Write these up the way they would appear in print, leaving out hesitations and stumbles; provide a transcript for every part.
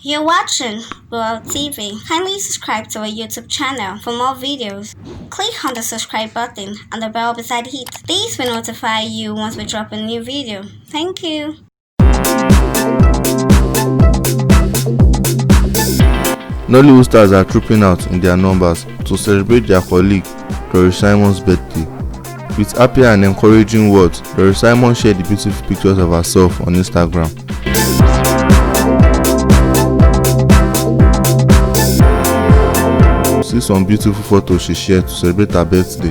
You're watching World TV. Kindly subscribe to our YouTube channel for more videos. Click on the subscribe button and the bell beside it. These will notify you once we drop a new video. Thank you. Nollywood stars are trooping out in their numbers to celebrate their colleague Doris Simon's birthday. With happy and encouraging words, Doris Simon shared the beautiful pictures of herself on Instagram. See some beautiful photos she shared to celebrate her birthday.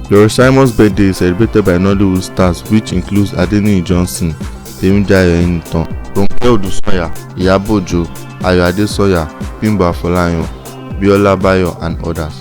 Doris Simon's birthday is celebrated by Nollywood stars, which includes Adeniyi Johnson, Temidayo Enitan, Ronke Odusanya, Iyabo Ojo, Ayo Adesoya, Bimbo Afolayan, Biola Bayo, and others.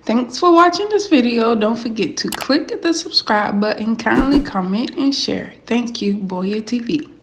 Thanks for watching this video. Don't forget to click the subscribe button, kindly comment and share. Thank you, Boya TV.